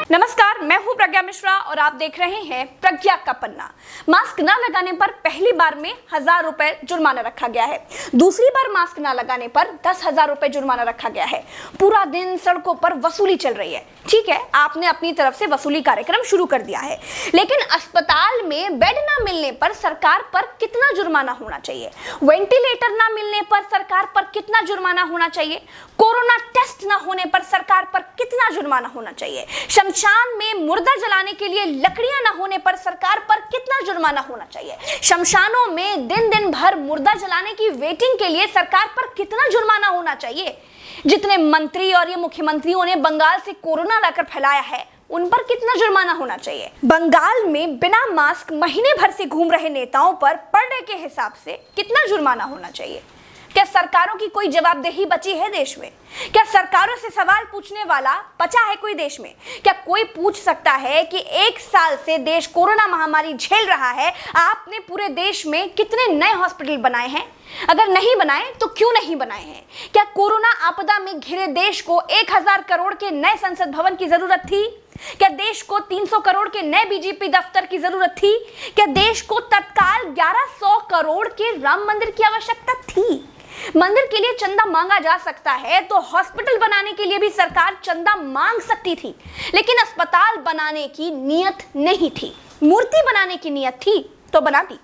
नमस्कार, मैं हूं प्रज्ञा मिश्रा और आप देख रहे हैं प्रज्ञा का पन्ना। मास्क न लगाने पर पहली बार में 1000 रुपए जुर्माना रखा गया है। दूसरी बार मास्क न लगाने पर 10,000 रुपए जुर्माना रखा गया है। पूरा दिन सड़कों पर वसूली चल रही है। ठीक है, आपने अपनी तरफ से वसूली कार्यक्रम शुरू कर दिया है, लेकिन अस्पताल में बेड न मिलने पर सरकार पर कितना जुर्माना होना चाहिए? वेंटिलेटर न मिलने पर सरकार पर कितना जुर्माना होना चाहिए? कोरोना टेस्ट न होने पर सरकार पर कितना जुर्माना होना चाहिए? शमशान में मुर्दा जलाने के लिए लकड़ियां न होने पर सरकार पर कितना जुर्माना होना चाहिए? शमशानों में दिन दिन भर मुर्दा जलाने की वेटिंग के लिए सरकार पर कितना जुर्माना होना चाहिए? जितने मंत्री और ये मुख्यमंत्रियों ने बंगाल से कोरोना लाकर फैलाया है, उन पर कितना जुर्माना होना चाहिए? बंगाल में बिना मास्क महीने भर से घूम रहे नेताओं पर पर डे के हिसाब से कितना जुर्माना होना चाहिए? क्या सरकारों की कोई जवाबदेही बची है देश में? क्या सरकारों से सवाल पूछने वाला बचा है कोई देश में? क्या कोई पूछ सकता है कि 1 साल से देश कोरोना महामारी झेल रहा है, आपने पूरे देश में कितने नए हॉस्पिटल बनाए हैं? अगर नहीं बनाए तो क्यों नहीं बनाए हैं? क्या कोरोना आपदा में घिरे देश को 1000 करोड़ के नए संसद भवन की जरूरत थी? क्या देश को 300 करोड़ के नए बीजेपी दफ्तर की जरूरत थी? क्या देश को तत्काल 1100 करोड़ के राम मंदिर की आवश्यकता थी? मंदिर के लिए चंदा मांगा जा सकता है तो हॉस्पिटल बनाने के लिए भी सरकार चंदा मांग सकती थी, लेकिन अस्पताल बनाने की नियत नहीं थी। मूर्ति बनाने की नियत थी तो बना दी।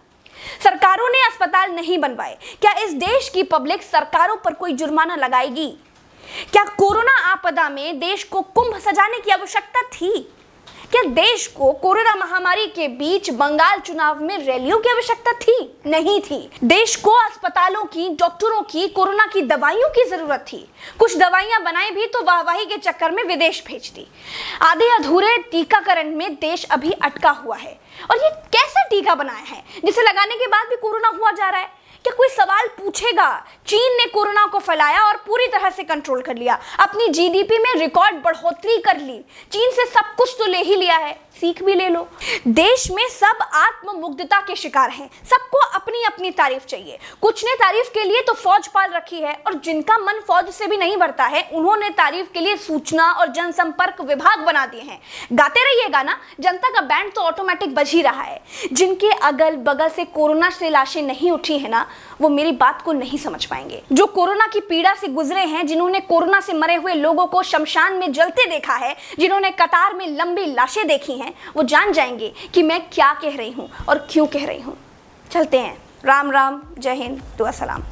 सरकारों ने अस्पताल नहीं बनवाए। क्या इस देश की पब्लिक सरकारों पर कोई जुर्माना लगाएगी? क्या कोरोना आपदा में देश को कुंभ सजाने की आवश्यकता थी? क्या देश को कोरोना महामारी के बीच बंगाल चुनाव में रैलियों की आवश्यकता थी? नहीं थी। देश को अस्पतालों की, डॉक्टरों की, कोरोना की दवाइयों की जरूरत थी। कुछ दवाइयां बनाई भी तो वाहवाही के चक्कर में विदेश भेज दी। आधे अधूरे टीकाकरण में देश अभी अटका हुआ है। और ये कैसा टीका बनाया है जिसे लगाने के बाद भी कोरोना हुआ जा रहा है? क्या कोई सवाल पूछेगा? चीन ने कोरोना को फैलाया और पूरी तरह से कंट्रोल कर लिया। अपनी जीडीपी में रिकॉर्ड बढ़ोतरी कर ली। चीन से सब कुछ तो ले ही लिया है, सीख भी ले लो। देश में सब आत्ममुग्धता के शिकार हैं। सबको अपनी अपनी तारीफ चाहिए। कुछ ने तारीफ के लिए तो फौज पाल रखी है, और जिनका मन फौज से भी नहीं भरता है, उन्होंने तारीफ के लिए सूचना और जनसंपर्क विभाग बना दिए हैं। गाते रहिएगा ना, जनता का बैंड तो ऑटोमेटिक बज ही रहा है। जिनके अगल बगल से कोरोना से लाशें नहीं उठी है ना, वो मेरी बात को नहीं समझ पाएंगे। जो कोरोना की पीड़ा से गुजरे हैं, जिन्होंने कोरोना से मरे हुए लोगों को शमशान में जलते देखा है, जिन्होंने कतार में लंबी लाशें देखी हैं, वो जान जाएंगे कि मैं क्या कह रही हूं और क्यों कह रही हूं। चलते हैं। राम राम, जय हिंद, दुआ सलाम।